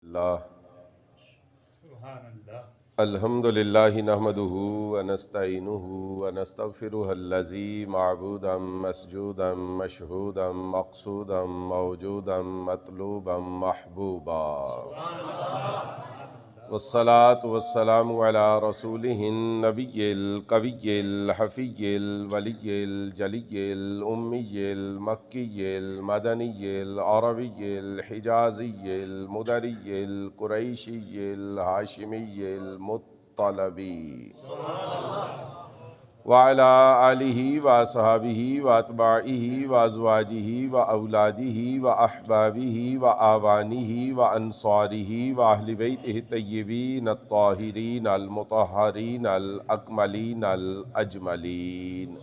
اللہ الحمد للہ نحمدہ ونستعینہ ونستغفرہ الذی معبودا مسجودا مشہودا مقصودا موجودا مطلوبا محبوبا والصلاة والسلام على رسوله النبی القوی الحفی الولی الجلی الأمی المکی المدنی العربی الحجازی المدری القریشی الہاشمی المطلبی وعلى آلہ وصحابہ واتباعہ وازواجہ واولادہ واحبابہ واعوانہ وانصارہ واہل بیتہ الطیبین الطاہرین المطہرین الاکملین الاجملین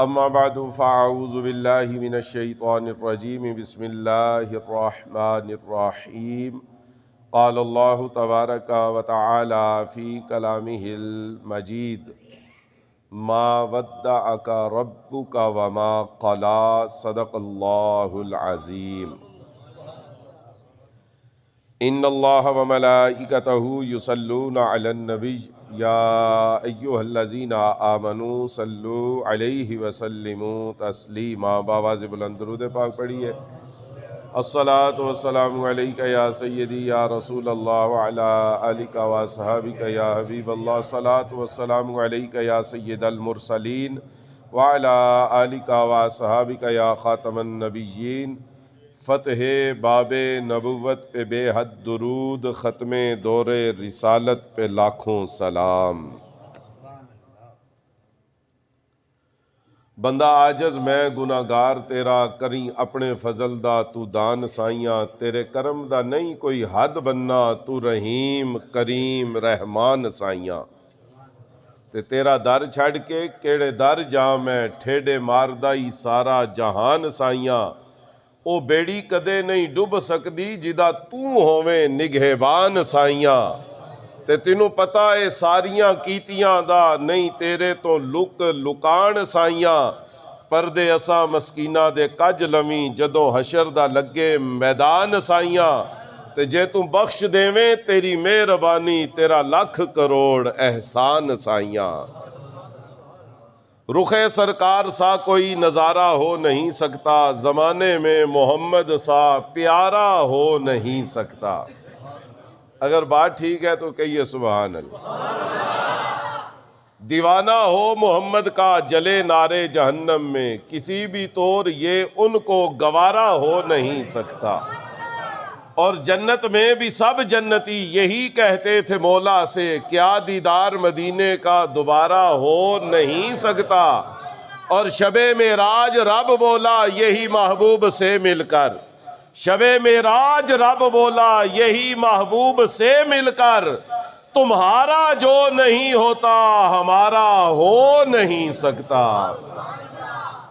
اما بعد فاعوذ باللہ من الشیطان الرجیم بسم اللہ الرحمن الرحیم قال اللہ تبارک و تعالی فی کلامہ المجید ما ودعک ربک وما قلا صدق اللہ العظیم ان اللہ وملائکتہ یصلون علی النبی یا ایہا الذین آمنوا صلوا علیہ وسلموا تسلیما باواز بلند درود پاک پڑھیے الصلاة والسلام علیک یا سیدی یا رسول اللہ وعلی آلک واصحابک یا حبیب اللہ الصلاة والسلام علیک یا سید المرسلین وعلی آلک واصحابک یا خاتم النبیین فتح باب نبوت پہ بے حد درود، ختم دور رسالت پہ لاکھوں سلام۔ بندہ عاجز میں گناہگار تیرا، کریں اپنے فضل دا تو دان سائیاں، تیرے کرم دا نہیں کوئی حد بننا، تو رحیم کریم رحمان سائیاں۔ تے تیرا در چھڑ کے کیڑے در جاں میں، ٹھیڈے ماردائی سارا جہان سائیاں۔ او بیڑی کدے نہیں ڈب سکدی جدا تو ہوویں نگہبان سائیاں۔ تے تینوں پتہ اے ساریاں کیتیاں دا، نہیں تیرے تو لک لکان سائیاں۔ پردے اساں مسکینہ دے کج لویں، جدوں حشر دا لگے میدان سائیاں۔ تے جے تو بخش دیویں تیری مہربانی، تیرا لکھ کروڑ احسان سائیاں۔ رخ سرکار سا کوئی نظارہ ہو نہیں سکتا، زمانے میں محمد سا پیارا ہو نہیں سکتا۔ اگر بات ٹھیک ہے تو کہیے سبحان اللہ۔ دیوانہ ہو محمد کا جلے نارے جہنم میں، کسی بھی طور یہ ان کو گوارا ہو نہیں سکتا۔ اور جنت میں بھی سب جنتی یہی کہتے تھے مولا سے، کیا دیدار مدینے کا دوبارہ ہو نہیں سکتا۔ اور شب معراج رب بولا یہی محبوب سے مل کر، شب معراج رب بولا یہی محبوب سے مل کر، تمہارا جو نہیں ہوتا ہمارا ہو نہیں سکتا۔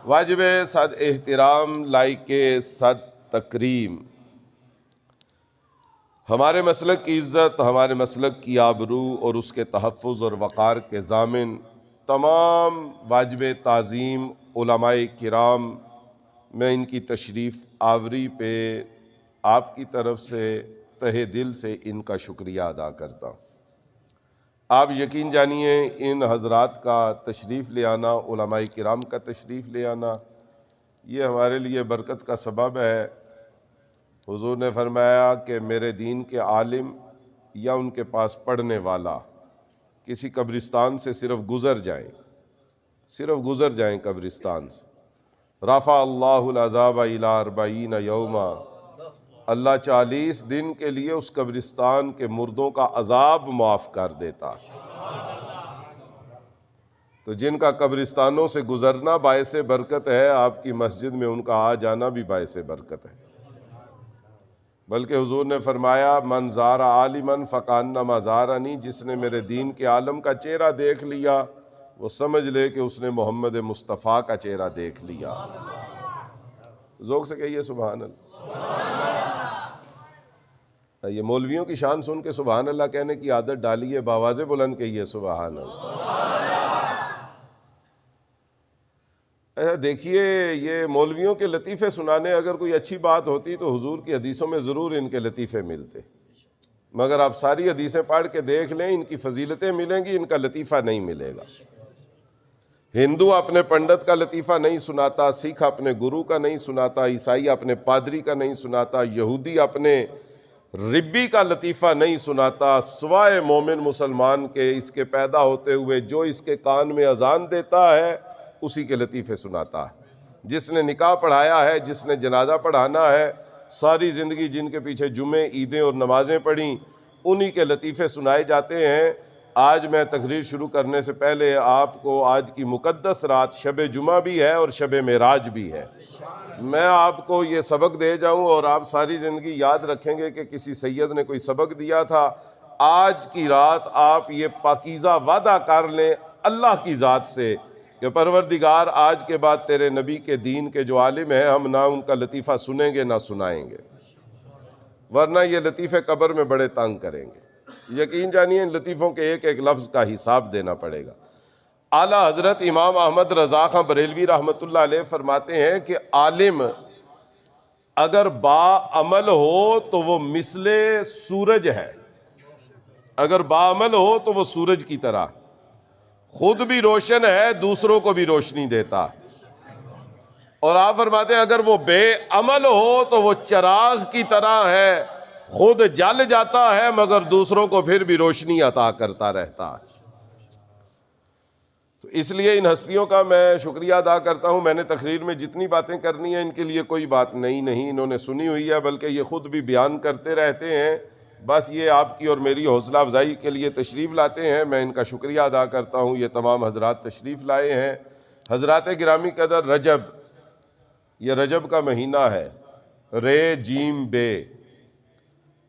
واجب صد احترام، لائق صد تکریم، ہمارے مسلک کی عزت، ہمارے مسلک کی آبرو اور اس کے تحفظ اور وقار کے ضامن تمام واجب تعظیم علماء کرام، میں ان کی تشریف آوری پہ آپ کی طرف سے تہہ دل سے ان کا شکریہ ادا کرتا ہوں۔ آپ یقین جانیے ان حضرات کا تشریف لے آنا، علماء کرام کا تشریف لے آنا، یہ ہمارے لیے برکت کا سبب ہے۔ حضور نے فرمایا کہ میرے دین کے عالم یا ان کے پاس پڑھنے والا کسی قبرستان سے صرف گزر جائیں قبرستان سے، رفع اللہ العذاب الی 40 یوما، اللہ 40 دن کے لیے اس قبرستان کے مردوں کا عذاب معاف کر دیتا۔ تو جن کا قبرستانوں سے گزرنا باعث برکت ہے، آپ کی مسجد میں ان کا آ جانا بھی باعث برکت ہے۔ بلکہ حضور نے فرمایا من زار عالما فکانما زارنی، جس نے میرے دین کے عالم کا چہرہ دیکھ لیا وہ سمجھ لے کہ اس نے محمد مصطفیٰ کا چہرہ دیکھ لیا۔ ذوق سے کہیے سبحان اللہ۔ یہ مولویوں کی شان سن کے سبحان اللہ کہنے کی عادت ڈالیے، باواز بلند کہیے سبحان اللہ۔ دیکھیے یہ مولویوں کے لطیفے سنانے اگر کوئی اچھی بات ہوتی تو حضور کی حدیثوں میں ضرور ان کے لطیفے ملتے، مگر آپ ساری حدیثیں پڑھ کے دیکھ لیں، ان کی فضیلتیں ملیں گی، ان کا لطیفہ نہیں ملے گا۔ ہندو اپنے پنڈت کا لطیفہ نہیں سناتا، سکھ اپنے گرو کا نہیں سناتا، عیسائی اپنے پادری کا نہیں سناتا، یہودی اپنے ربی کا لطیفہ نہیں سناتا، سوائے مومن مسلمان کے اس کے پیدا ہوتے ہوئے جو اس کے کان میں اذان دیتا ہے اسی کے لطیفے سناتا ہے۔ جس نے نکاح پڑھایا ہے، جس نے جنازہ پڑھانا ہے، ساری زندگی جن کے پیچھے جمعے، عیدیں اور نمازیں پڑھیں، انہی کے لطیفے سنائے جاتے ہیں۔ آج میں تقریر شروع کرنے سے پہلے آپ کو آج کی مقدس رات شب جمعہ بھی ہے اور شب معراج بھی ہے، میں آپ کو یہ سبق دے جاؤں اور آپ ساری زندگی یاد رکھیں گے کہ کسی سید نے کوئی سبق دیا تھا۔ آج کی رات آپ یہ پاکیزہ وعدہ کر لیں اللہ کی ذات سے کہ پروردگار آج کے بعد تیرے نبی کے دین کے جو عالم ہیں ہم نہ ان کا لطیفہ سنیں گے نہ سنائیں گے، ورنہ یہ لطیفے قبر میں بڑے تنگ کریں گے۔ یقین جانیے ان لطیفوں کے ایک ایک لفظ کا حساب دینا پڑے گا۔ اعلیٰ حضرت امام احمد رضا خاں بریلوی رحمۃ اللہ علیہ فرماتے ہیں کہ عالم اگر باعمل ہو تو وہ مثل سورج ہے، اگر باعمل ہو تو وہ سورج کی طرح خود بھی روشن ہے، دوسروں کو بھی روشنی دیتا۔ اور آپ فرماتے ہیں اگر وہ بے عمل ہو تو وہ چراغ کی طرح ہے، خود جل جاتا ہے مگر دوسروں کو پھر بھی روشنی عطا کرتا رہتا ہے۔ تو اس لیے ان ہستیوں کا میں شکریہ ادا کرتا ہوں۔ میں نے تقریر میں جتنی باتیں کرنی ہیں ان کے لیے کوئی بات نہیں انہوں نے سنی ہوئی ہے، بلکہ یہ خود بھی بیان کرتے رہتے ہیں، بس یہ آپ کی اور میری حوصلہ افزائی کے لیے تشریف لاتے ہیں۔ میں ان کا شکریہ ادا کرتا ہوں، یہ تمام حضرات تشریف لائے ہیں۔ حضرات گرامی قدر، رجب، یہ رجب کا مہینہ ہے، رے جیم بے،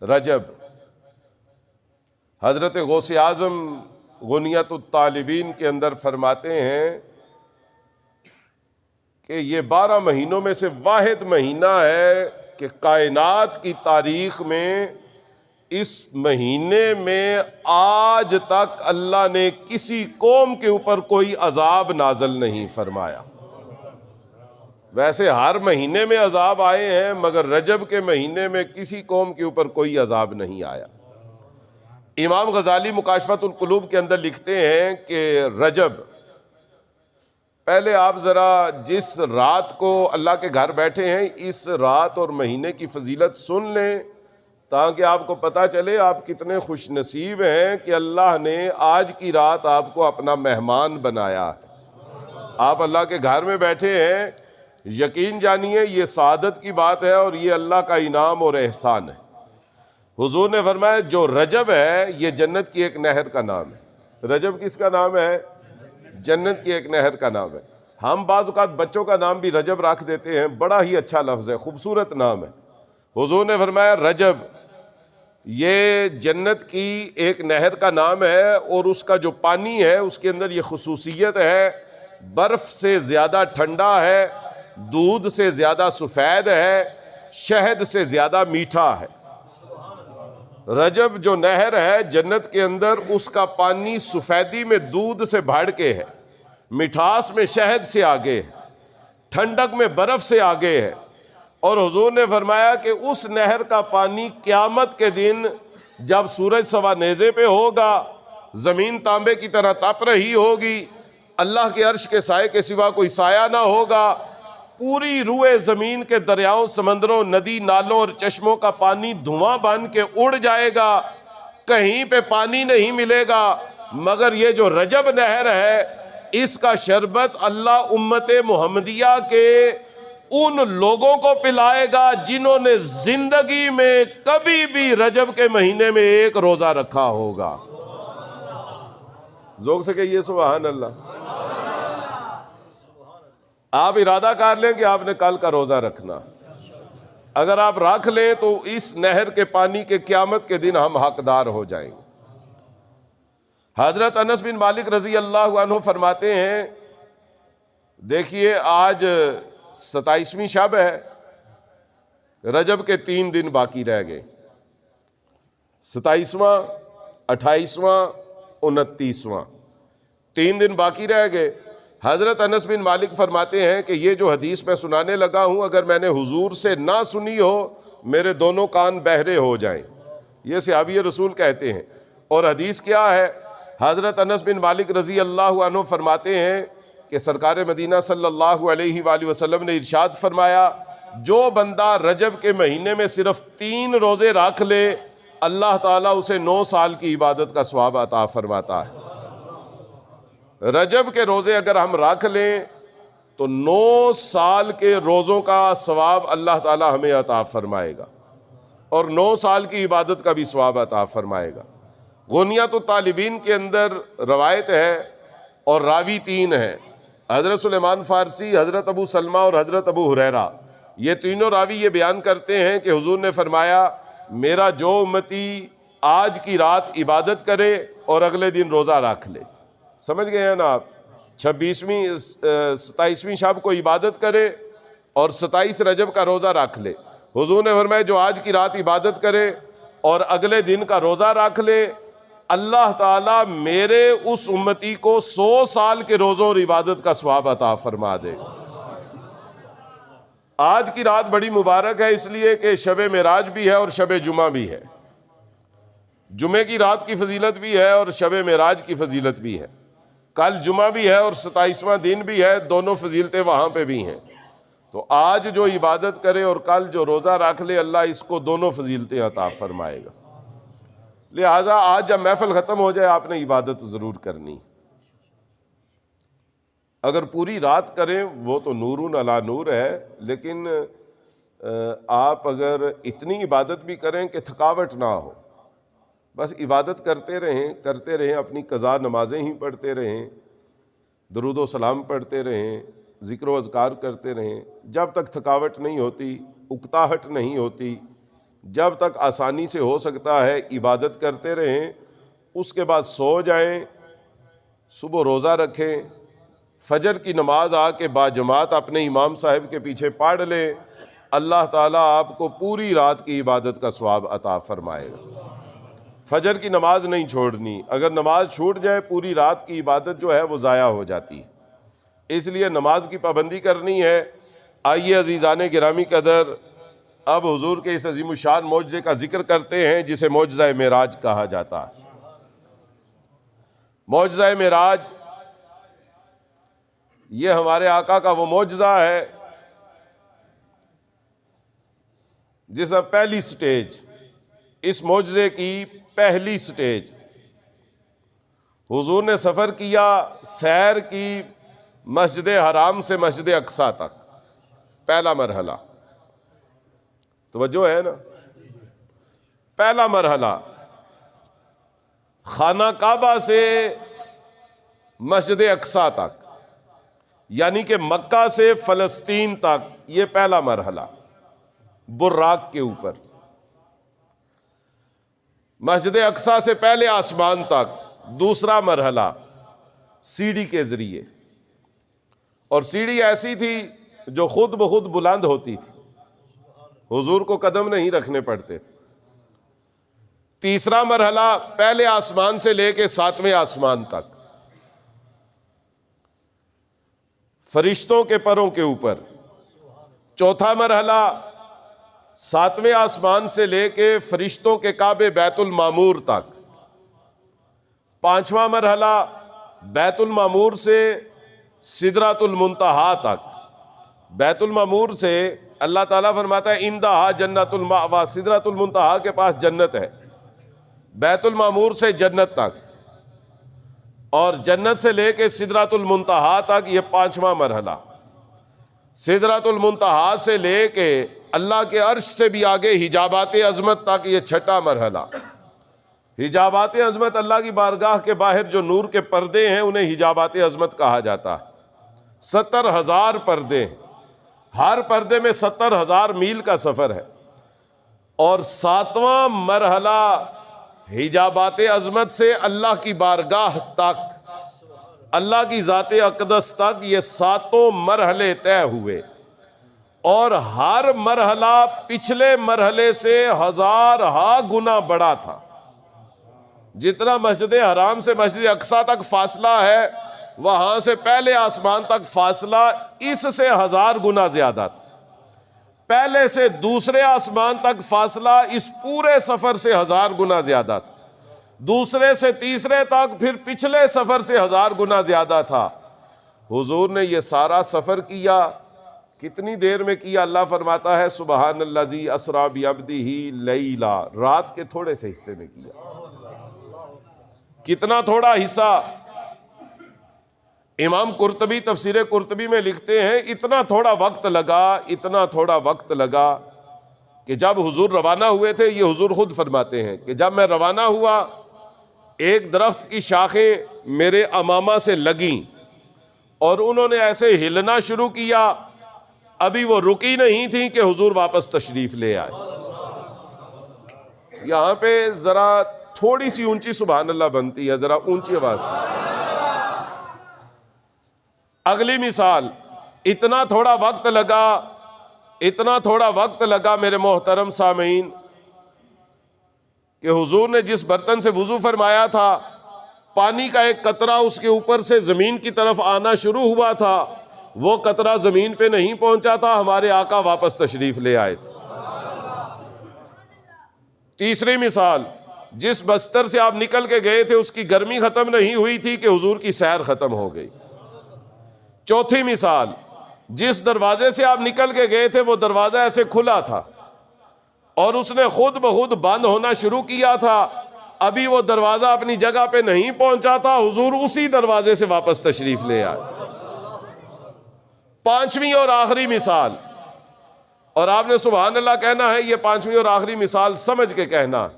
رجب۔ حضرت غوث اعظم غنیت الطالبین کے اندر فرماتے ہیں کہ یہ 12 مہینوں میں سے واحد مہینہ ہے کہ کائنات کی تاریخ میں اس مہینے میں آج تک اللہ نے کسی قوم کے اوپر کوئی عذاب نازل نہیں فرمایا۔ ویسے ہر مہینے میں عذاب آئے ہیں مگر رجب کے مہینے میں کسی قوم کے اوپر کوئی عذاب نہیں آیا۔ امام غزالی مکاشفۃ القلوب کے اندر لکھتے ہیں کہ رجب، پہلے آپ ذرا جس رات کو اللہ کے گھر بیٹھے ہیں اس رات اور مہینے کی فضیلت سن لیں تاکہ آپ کو پتہ چلے آپ کتنے خوش نصیب ہیں کہ اللہ نے آج کی رات آپ کو اپنا مہمان بنایا ہے۔ آپ اللہ کے گھر میں بیٹھے ہیں، یقین جانیے یہ سعادت کی بات ہے اور یہ اللہ کا انعام اور احسان ہے۔ حضور نے فرمایا جو رجب ہے یہ جنت کی ایک نہر کا نام ہے۔ رجب کس کا نام ہے؟ جنت کی ایک نہر کا نام ہے۔ ہم بعض اوقات بچوں کا نام بھی رجب رکھ دیتے ہیں، بڑا ہی اچھا لفظ ہے، خوبصورت نام ہے۔ حضور نے فرمایا رجب یہ جنت کی ایک نہر کا نام ہے اور اس کا جو پانی ہے اس کے اندر یہ خصوصیت ہے، برف سے زیادہ ٹھنڈا ہے، دودھ سے زیادہ سفید ہے، شہد سے زیادہ میٹھا ہے۔ رجب جو نہر ہے جنت کے اندر، اس کا پانی سفیدی میں دودھ سے بڑھ کے ہے، مٹھاس میں شہد سے آگے ہے، ٹھنڈک میں برف سے آگے ہے۔ اور حضور نے فرمایا کہ اس نہر کا پانی قیامت کے دن جب سورج سوا نیزے پہ ہوگا، زمین تانبے کی طرح تپ رہی ہوگی، اللہ کے عرش کے سائے کے سوا کوئی سایہ نہ ہوگا، پوری روئے زمین کے دریاؤں، سمندروں، ندی نالوں اور چشموں کا پانی دھواں بن کے اڑ جائے گا، کہیں پہ پانی نہیں ملے گا، مگر یہ جو رجب نہر ہے اس کا شربت اللہ امت محمدیہ کے ان لوگوں کو پلائے گا جنہوں نے زندگی میں کبھی بھی رجب کے مہینے میں ایک روزہ رکھا ہوگا۔ ذوق سے کہیے سبحان اللہ۔ آپ ارادہ کر لیں کہ آپ نے کل کا روزہ رکھنا، اگر آپ رکھ لیں تو اس نہر کے پانی کے قیامت کے دن ہم حقدار ہو جائیں گے۔ حضرت انس بن مالک رضی اللہ عنہ فرماتے ہیں، دیکھیے آج 27ویں شب ہے، رجب کے 3 دن باقی رہ گئے، 27واں، 28واں، 29واں، 3 دن باقی رہ گئے۔ حضرت انس بن مالک فرماتے ہیں کہ یہ جو حدیث میں سنانے لگا ہوں اگر میں نے حضور سے نہ سنی ہو میرے دونوں کان بہرے ہو جائیں. یہ صحابی رسول کہتے ہیں. اور حدیث کیا ہے؟ حضرت انس بن مالک رضی اللہ عنہ فرماتے ہیں کہ سرکار مدینہ صلی اللہ علیہ وآلہ وسلم نے ارشاد فرمایا جو بندہ رجب کے مہینے میں صرف 3 روزے رکھ لے اللہ تعالیٰ اسے 9 سال کی عبادت کا ثواب عطا فرماتا ہے. رجب کے روزے اگر ہم رکھ لیں تو 9 سال کے روزوں کا ثواب اللہ تعالیٰ ہمیں عطا فرمائے گا اور 9 سال کی عبادت کا بھی ثواب عطا فرمائے گا. غنیۃ الطالبین کے اندر روایت ہے اور راوی 3 ہیں، حضرت سلیمان فارسی، حضرت ابو سلمہ اور حضرت ابو ہریرہ. یہ تینوں راوی یہ بیان کرتے ہیں کہ حضور نے فرمایا میرا جو امتی آج کی رات عبادت کرے اور اگلے دن روزہ رکھ لے. سمجھ گئے ہیں نا آپ؟ 27ویں شب کو عبادت کرے اور 27 رجب کا روزہ رکھ لے. حضور نے فرمایا جو آج کی رات عبادت کرے اور اگلے دن کا روزہ رکھ لے اللہ تعالیٰ میرے اس امتی کو 100 سال کے روزوں اور عبادت کا ثواب عطا فرما دے. آج کی رات بڑی مبارک ہے اس لیے کہ شب معراج بھی ہے اور شب جمعہ بھی ہے. جمعے کی رات کی فضیلت بھی ہے اور شب معراج کی فضیلت بھی ہے. کل جمعہ بھی ہے اور 27واں دن بھی ہے، دونوں فضیلتیں وہاں پہ بھی ہیں. تو آج جو عبادت کرے اور کل جو روزہ رکھ لے اللہ اس کو دونوں فضیلتیں عطا فرمائے گا. لہٰذا آج جب محفل ختم ہو جائے آپ نے عبادت ضرور کرنی. اگر پوری رات کریں وہ تو نور علی نور ہے، لیکن آپ اگر اتنی عبادت بھی کریں کہ تھکاوٹ نہ ہو، بس عبادت کرتے رہیں، اپنی قضا نمازیں ہی پڑھتے رہیں، درود و سلام پڑھتے رہیں، ذکر و اذکار کرتے رہیں، جب تک تھکاوٹ نہیں ہوتی، اکتاہٹ نہیں ہوتی، جب تک آسانی سے ہو سکتا ہے عبادت کرتے رہیں. اس کے بعد سو جائیں، صبح روزہ رکھیں، فجر کی نماز آ کے باجماعت اپنے امام صاحب کے پیچھے پڑھ لیں، اللہ تعالیٰ آپ کو پوری رات کی عبادت کا ثواب عطا فرمائے گا. فجر کی نماز نہیں چھوڑنی، اگر نماز چھوٹ جائے پوری رات کی عبادت جو ہے وہ ضائع ہو جاتی ہے. اس لیے نماز کی پابندی کرنی ہے. آئیے عزیزان گرامی قدر اب حضور کے اس عظیم الشان معجزے کا ذکر کرتے ہیں جسے معجزہ معراج کہا جاتا ہے. معجزہ معراج یہ ہمارے آقا کا وہ معجزہ ہے جس کا پہلی سٹیج، اس معجزے کی پہلی سٹیج حضور نے سفر کیا، سیر کی مسجد حرام سے مسجد اقصیٰ تک. پہلا مرحلہ، توجہ ہے نا، پہلا مرحلہ خانہ کعبہ سے مسجد اقصیٰ تک، یعنی کہ مکہ سے فلسطین تک، یہ پہلا مرحلہ براق کے اوپر. مسجد اقصیٰ سے پہلے آسمان تک دوسرا مرحلہ سیڑھی کے ذریعے، اور سیڑھی ایسی تھی جو خود بخود بلند ہوتی تھی، حضور کو قدم نہیں رکھنے پڑتے تھے. تیسرا مرحلہ پہلے آسمان سے لے کے 7ویں آسمان تک فرشتوں کے پروں کے اوپر. چوتھا مرحلہ 7ویں آسمان سے لے کے فرشتوں کے کعبے بیت المعمور تک. پانچواں مرحلہ بیت المعمور سے سدرۃ المنتہا تک. بیت المعمور سے اللہ تعالیٰ فرماتا ہے اندہا جنت المأویٰ، سدرۃ المنتہا کے پاس جنت ہے. بیت المعمور سے جنت تک، اور جنت سے لے کے سدرۃ المنتہا تک یہ پانچواں مرحلہ. سدرۃ المنتہا سے لے کے اللہ کے عرش سے بھی آگے حجابات عظمت تک یہ چھٹا مرحلہ. حجابات عظمت اللہ کی بارگاہ کے باہر جو نور کے پردے ہیں انہیں حجابات عظمت کہا جاتا ہے. 70,000 پردے ہیں، ہر پردے میں 70,000 میل کا سفر ہے. اور 7واں مرحلہ حجابات عظمت سے اللہ کی بارگاہ تک، اللہ کی ذات اقدس تک، یہ 7 مرحلے طے ہوئے. اور ہر مرحلہ پچھلے مرحلے سے 1000 گنا بڑا تھا. جتنا مسجد حرام سے مسجد اقصیٰ تک فاصلہ ہے وہاں سے پہلے آسمان تک فاصلہ اس سے 1000 گنا زیادہ تھا. پہلے سے دوسرے آسمان تک فاصلہ اس پورے سفر سے 1000 گنا زیادہ تھا. دوسرے سے تیسرے تک پھر پچھلے سفر سے 1000 گنا زیادہ تھا. حضور نے یہ سارا سفر کیا. کتنی دیر میں کیا؟ اللہ فرماتا ہے سبحان الذی اسریٰ بعبدہ لیلا، رات کے تھوڑے سے حصے میں کیا. کتنا تھوڑا حصہ؟ امام قرطبی تفسیر قرطبی میں لکھتے ہیں اتنا تھوڑا وقت لگا کہ جب حضور روانہ ہوئے تھے، یہ حضور خود فرماتے ہیں کہ جب میں روانہ ہوا ایک درخت کی شاخیں میرے امامہ سے لگیں اور انہوں نے ایسے ہلنا شروع کیا. ابھی وہ رکی نہیں تھی کہ حضور واپس تشریف لے آئے. یہاں پہ ذرا تھوڑی سی اونچی سبحان اللہ بنتی ہے، ذرا اونچی آواز. اگلی مثال، اتنا تھوڑا وقت لگا میرے محترم سامعین کہ حضور نے جس برتن سے وضو فرمایا تھا پانی کا ایک قطرہ اس کے اوپر سے زمین کی طرف آنا شروع ہوا تھا، وہ قطرہ زمین پہ نہیں پہنچا تھا، ہمارے آقا واپس تشریف لے آئے تھے. تیسری مثال، جس بستر سے آپ نکل کے گئے تھے اس کی گرمی ختم نہیں ہوئی تھی کہ حضور کی سیر ختم ہو گئی. چوتھی مثال، جس دروازے سے آپ نکل کے گئے تھے وہ دروازہ ایسے کھلا تھا اور اس نے خود بخود بند ہونا شروع کیا تھا، ابھی وہ دروازہ اپنی جگہ پہ نہیں پہنچا تھا، حضور اسی دروازے سے واپس تشریف لے آئے. پانچویں اور آخری مثال، اور آپ نے سبحان اللہ کہنا ہے، یہ پانچویں اور آخری مثال سمجھ کے کہنا.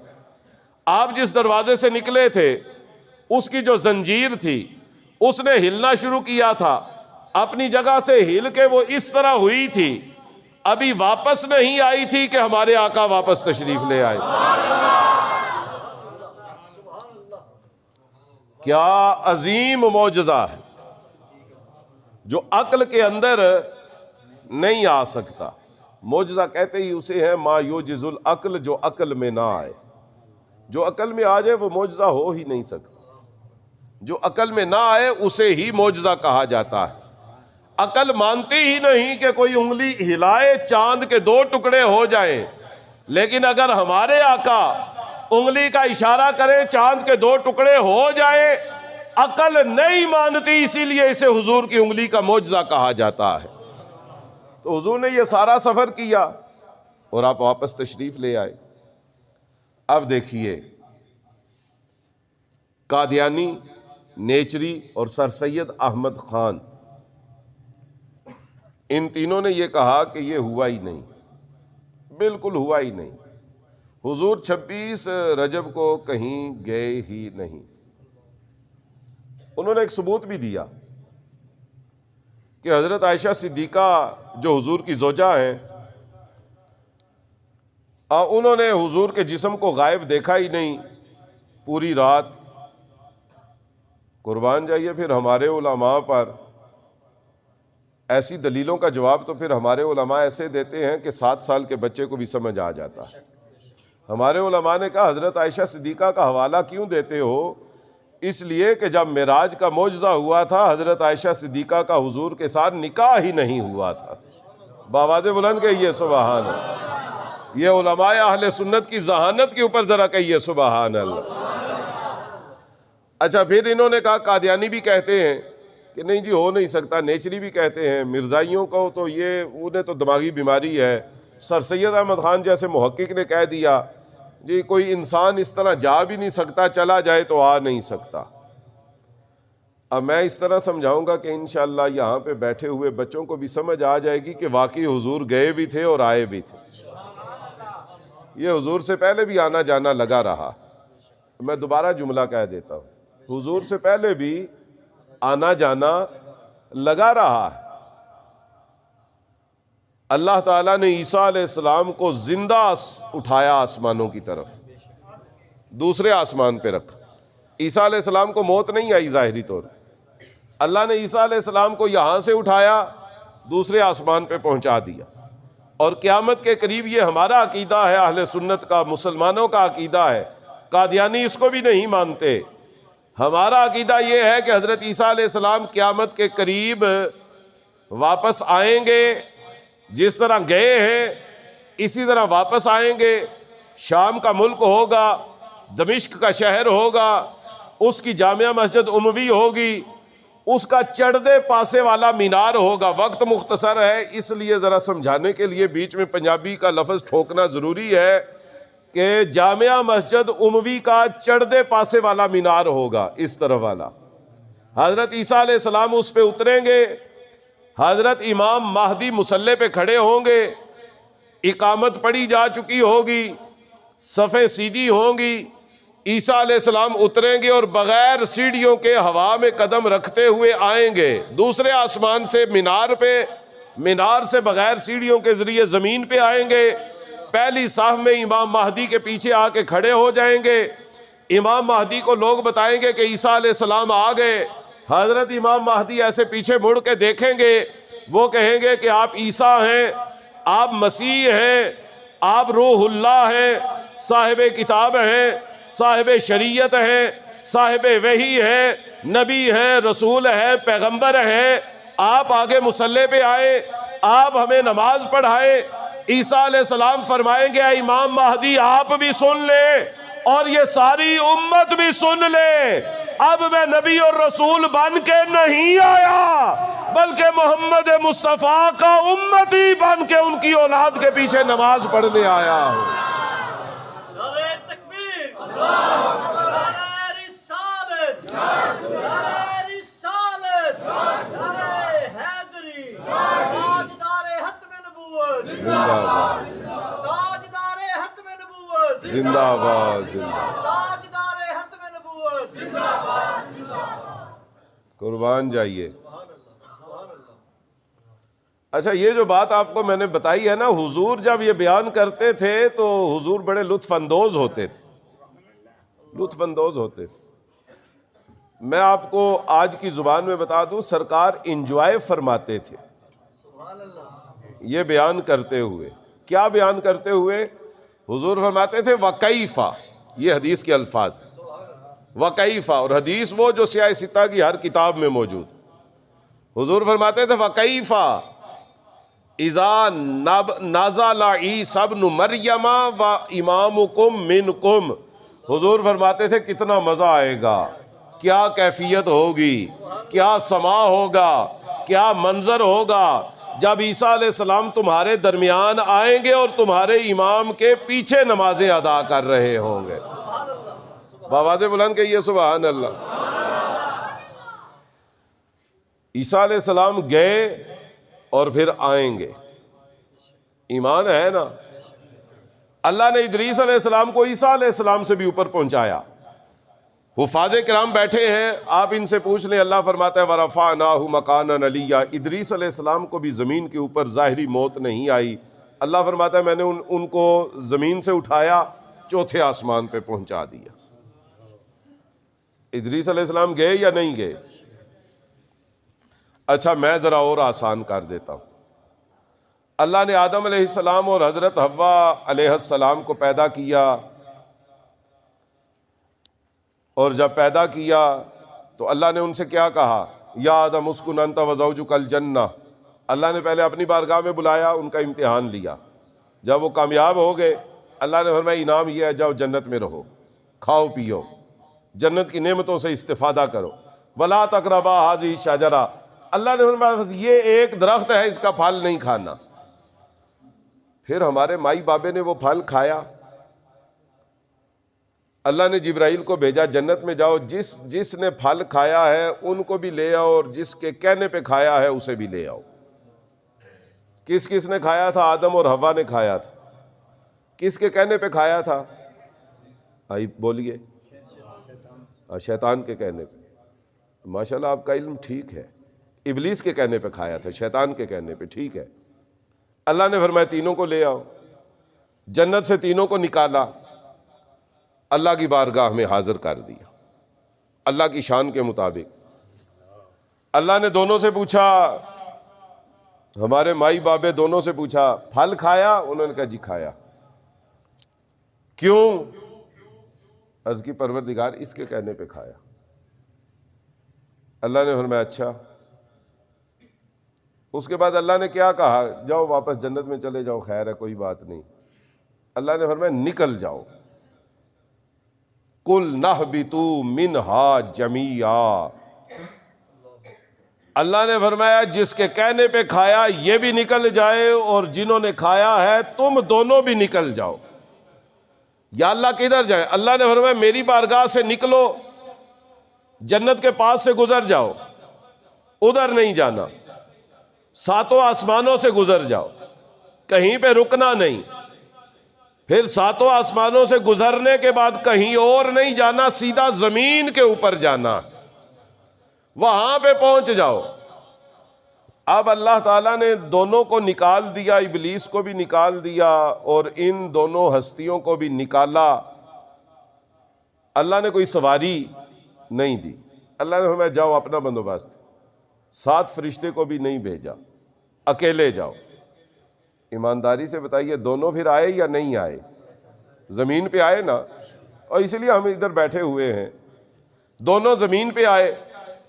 آپ جس دروازے سے نکلے تھے اس کی جو زنجیر تھی اس نے ہلنا شروع کیا تھا، اپنی جگہ سے ہل کے وہ اس طرح ہوئی تھی، ابھی واپس نہیں آئی تھی کہ ہمارے آقا واپس تشریف لے آئے. کیا عظیم معجزہ ہے جو عقل کے اندر نہیں آ سکتا. معجزہ کہتے ہی اسے ہے ما یوجز العقل، جو عقل میں نہ آئے. جو عقل میں آ جائے وہ معجزہ ہو ہی نہیں سکتا. جو عقل میں نہ آئے اسے ہی معجزہ کہا جاتا ہے. عقل مانتی ہی نہیں کہ کوئی انگلی ہلائے چاند کے 2 ٹکڑے ہو جائیں، لیکن اگر ہمارے آقا انگلی کا اشارہ کریں چاند کے 2 ٹکڑے ہو جائیں، عقل نہیں مانتی، اسی لیے اسے حضور کی انگلی کا معجزہ کہا جاتا ہے. تو حضور نے یہ سارا سفر کیا اور آپ واپس تشریف لے آئے. اب دیکھیے، قادیانی، نیچری اور سر سید احمد خان، ان تینوں نے یہ کہا کہ یہ ہوا ہی نہیں، بالکل ہوا ہی نہیں. حضور 26 رجب کو کہیں گئے ہی نہیں. انہوں نے ایک ثبوت بھی دیا کہ حضرت عائشہ صدیقہ جو حضور کی زوجہ ہیں، انہوں نے حضور کے جسم کو غائب دیکھا ہی نہیں پوری رات. قربان جائیے، پھر ہمارے علماء پر ایسی دلیلوں کا جواب تو پھر ہمارے علماء ایسے دیتے ہیں کہ 7 سال کے بچے کو بھی سمجھ آ جاتا ہے. ہمارے علماء نے کہا حضرت عائشہ صدیقہ کا حوالہ کیوں دیتے ہو؟ اس لیے کہ جب معراج کا معجزہ ہوا تھا حضرت عائشہ صدیقہ کا حضور کے ساتھ نکاح ہی نہیں ہوا تھا. بآواز بلند کہیے سبحان اللہ. یہ علماء اہل سنت کی ذہانت کے اوپر ذرا کہیے سبحان اللہ. اچھا، پھر انہوں نے کہا قادیانی بھی کہتے ہیں کہ نہیں جی ہو نہیں سکتا، نیچری بھی کہتے ہیں، مرزائیوں کو تو یہ انہیں تو دماغی بیماری ہے. سر سید احمد خان جیسے محقق نے کہہ دیا جی کوئی انسان اس طرح جا بھی نہیں سکتا، چلا جائے تو آ نہیں سکتا. اب میں اس طرح سمجھاؤں گا کہ انشاءاللہ یہاں پہ بیٹھے ہوئے بچوں کو بھی سمجھ آ جائے گی کہ واقعی حضور گئے بھی تھے اور آئے بھی تھے. یہ حضور سے پہلے بھی آنا جانا لگا رہا. میں دوبارہ جملہ کہہ دیتا ہوں، حضور سے پہلے بھی آنا جانا لگا رہا ہے. اللہ تعالیٰ نے عیسیٰ علیہ السلام کو زندہ اٹھایا آسمانوں کی طرف، دوسرے آسمان پہ رکھا. عیسیٰ علیہ السلام کو موت نہیں آئی ظاہری طور. اللہ نے عیسیٰ علیہ السلام کو یہاں سے اٹھایا، دوسرے آسمان پہ پہنچا دیا. اور قیامت کے قریب یہ ہمارا عقیدہ ہے، اہل سنت کا، مسلمانوں کا عقیدہ ہے. قادیانی اس کو بھی نہیں مانتے ہمارا عقیدہ یہ ہے کہ حضرت عیسیٰ علیہ السلام قیامت کے قریب واپس آئیں گے، جس طرح گئے ہیں اسی طرح واپس آئیں گے۔ شام کا ملک ہوگا، دمشق کا شہر ہوگا، اس کی جامع مسجد اموی ہوگی، اس کا چڑھدے پاسے والا مینار ہوگا۔ وقت مختصر ہے، اس لیے ذرا سمجھانے کے لیے بیچ میں پنجابی کا لفظ ٹھوکنا ضروری ہے کہ جامع مسجد اموی کا چڑھدے پاسے والا مینار ہوگا، اس طرف والا۔ حضرت عیسیٰ علیہ السلام اس پہ اتریں گے، حضرت امام مہدی مصلی پہ کھڑے ہوں گے، اقامت پڑھی جا چکی ہوگی، صفیں سیدھی ہوں گی، عیسیٰ علیہ السلام اتریں گے اور بغیر سیڑھیوں کے ہوا میں قدم رکھتے ہوئے آئیں گے دوسرے آسمان سے مینار پہ، مینار سے بغیر سیڑھیوں کے ذریعے زمین پہ آئیں گے، پہلی صف میں امام مہدی کے پیچھے آ کے کھڑے ہو جائیں گے۔ امام مہدی کو لوگ بتائیں گے کہ عیسیٰ علیہ السلام آ گئے۔ حضرت امام مہدی ایسے پیچھے مڑ کے دیکھیں گے، وہ کہیں گے کہ آپ عیسیٰ ہیں، آپ مسیح ہیں، آپ روح اللہ ہیں، صاحب کتاب ہیں، صاحب شریعت ہیں، صاحب وحی ہیں، نبی ہیں، رسول ہیں، پیغمبر ہیں، آپ آگے مصلی پہ آئیں، آپ ہمیں نماز پڑھائیں۔ عیسیٰ علیہ السلام فرمائیں گے اے امام مہدی آپ بھی سن لیں اور یہ ساری امت بھی سن لے، اب میں نبی اور رسول بن کے نہیں آیا بلکہ محمد مصطفیٰ کا امتی بن کے ان کی اولاد کے پیچھے نماز پڑھنے آیا ہوں۔ نعرہ تکبیر، نعرہ رسالت، نعرہ رسالت، نعرہ حیدری، تاجدار ختم نبوت، زندہ باد، تاجدار ختم نبوت، زندہ باد، زندہ تاجدار ختم نبوت، زندہ باد، قربان جائیے۔ اچھا، یہ جو بات آپ کو میں نے بتائی ہے نا، حضور جب یہ بیان کرتے تھے تو حضور بڑے لطف اندوز ہوتے تھے، لطف اندوز ہوتے تھے۔ میں آپ کو آج کی زبان میں بتا دوں، سرکار انجوائے فرماتے تھے یہ بیان کرتے ہوئے۔ کیا بیان کرتے ہوئے؟ حضور فرماتے تھے وَكَيْفَ، یہ حدیث کے الفاظ ہیں، وَكَيْفَ، اور حدیث وہ جو سیاہ ستہ کی ہر کتاب میں موجود۔ حضور فرماتے تھے وَكَيْفَ اذا نزل عیسی ابن مریم وامامکم منکم، حضور فرماتے تھے کتنا مزہ آئے گا، کیا کیفیت ہوگی، کیا سما ہوگا، کیا منظر ہوگا جب عیسیٰ علیہ السلام تمہارے درمیان آئیں گے اور تمہارے امام کے پیچھے نمازیں ادا کر رہے ہوں گے۔ بآواز بلند کہیے سبحان اللہ۔ عیسیٰ علیہ السلام گئے اور پھر آئیں گے، ایمان ہے نا۔ اللہ نے ادریس علیہ السلام کو عیسیٰ علیہ السلام سے بھی اوپر پہنچایا۔ حفاظ کرام بیٹھے ہیں، آپ ان سے پوچھ لیں، اللہ فرماتا ہے وَرَفَعْنَاهُ مَكَانًا عَلِيًّا، ادریس علیہ السلام کو بھی زمین کے اوپر ظاہری موت نہیں آئی۔ اللہ فرماتا ہے میں نے ان کو زمین سے اٹھایا، چوتھے آسمان پہ پہنچا دیا۔ ادریس علیہ السلام گئے یا نہیں گئے؟ اچھا، میں ذرا اور آسان کر دیتا ہوں۔ اللہ نے آدم علیہ السلام اور حضرت حوا علیہ السلام کو پیدا کیا، اور جب پیدا کیا تو اللہ نے ان سے کیا کہا؟ یا آدم اسکن انت وزوجک الجنہ۔ اللہ نے پہلے اپنی بارگاہ میں بلایا، ان کا امتحان لیا، جب وہ کامیاب ہو گئے اللہ نے فرمایا انعام یہ ہے، جاؤ جنت میں رہو، کھاؤ پیو، جنت کی نعمتوں سے استفادہ کرو۔ ولا تقربا هذه الشجرہ، اللہ نے فرمایا بس یہ ایک درخت ہے، اس کا پھل نہیں کھانا۔ پھر ہمارے مائی بابے نے وہ پھل کھایا، اللہ نے جبرائیل کو بھیجا جنت میں جاؤ، جس نے پھل کھایا ہے ان کو بھی لے آؤ، اور جس کے کہنے پہ کھایا ہے اسے بھی لے آؤ۔ کس کس نے کھایا تھا؟ آدم اور حوا نے کھایا تھا۔ کس کے کہنے پہ کھایا تھا؟ آئی بولیے، شیطان کے کہنے پہ۔ ماشاءاللہ آپ کا علم ٹھیک ہے، ابلیس کے کہنے پہ کھایا تھا، شیطان کے کہنے پہ، ٹھیک ہے۔ اللہ نے فرمایا تینوں کو لے آؤ، جنت سے تینوں کو نکالا، اللہ کی بارگاہ میں حاضر کر دیا، اللہ کی شان کے مطابق۔ اللہ نے دونوں سے پوچھا، ہمارے مائی بابے دونوں سے پوچھا پھل کھایا؟ انہوں نے کہا جی کھایا۔ کیوں؟ عرض کی پروردگار اس کے کہنے پہ کھایا۔ اللہ نے فرمایا اچھا۔ اس کے بعد اللہ نے کیا کہا؟ جاؤ واپس جنت میں چلے جاؤ، خیر ہے کوئی بات نہیں۔ اللہ نے فرمایا نکل جاؤ، قُلْ نَهْبِطُوا مِنْهَا جَمِيعًا۔ اللہ نے فرمایا جس کے کہنے پہ کھایا یہ بھی نکل جائے، اور جنہوں نے کھایا ہے تم دونوں بھی نکل جاؤ۔ یا اللہ کدھر جائیں؟ اللہ نے فرمایا میری بارگاہ سے نکلو، جنت کے پاس سے گزر جاؤ، ادھر نہیں جانا، ساتوں آسمانوں سے گزر جاؤ، کہیں پہ رکنا نہیں، پھر ساتوں آسمانوں سے گزرنے کے بعد کہیں اور نہیں جانا، سیدھا زمین کے اوپر جانا، وہاں پہ پہنچ جاؤ۔ اب اللہ تعالیٰ نے دونوں کو نکال دیا، ابلیس کو بھی نکال دیا اور ان دونوں ہستیوں کو بھی نکالا۔ اللہ نے کوئی سواری نہیں دی، اللہ نے فرمایا جاؤ اپنا بندوبست، 7 فرشتے کو بھی نہیں بھیجا، اکیلے جاؤ۔ ایمانداری سے بتائیے دونوں پھر آئے یا نہیں آئے؟ زمین پہ آئے نا، اور اس لیے ہم ادھر بیٹھے ہوئے ہیں۔ دونوں زمین پہ آئے،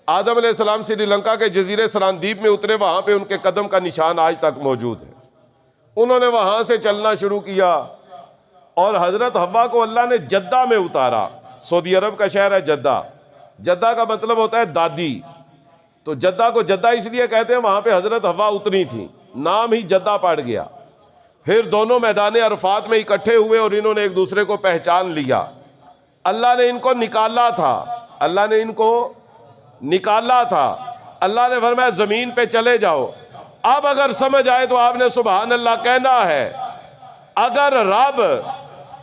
آدم علیہ السلام سری لنکا کے جزیرے سراندیپ میں اترے، وہاں پہ ان کے قدم کا نشان آج تک موجود ہے۔ انہوں نے وہاں سے چلنا شروع کیا، اور حضرت حوا کو اللہ نے جدہ میں اتارا۔ سعودی عرب کا شہر ہے جدہ، جدہ کا مطلب ہوتا ہے دادی، تو جدہ کو جدہ اس لیے کہتے ہیں وہاں پہ حضرت حوا اتری تھی، نام ہی جدہ پڑ گیا۔ پھر دونوں میدان عرفات میں اکٹھے ہوئے اور انہوں نے ایک دوسرے کو پہچان لیا۔ اللہ نے ان کو نکالا تھا، اللہ نے ان کو نکالا تھا۔ اللہ نے فرمایا زمین پہ چلے جاؤ۔ اب اگر سمجھ آئے تو آپ نے سبحان اللہ کہنا ہے۔ اگر رب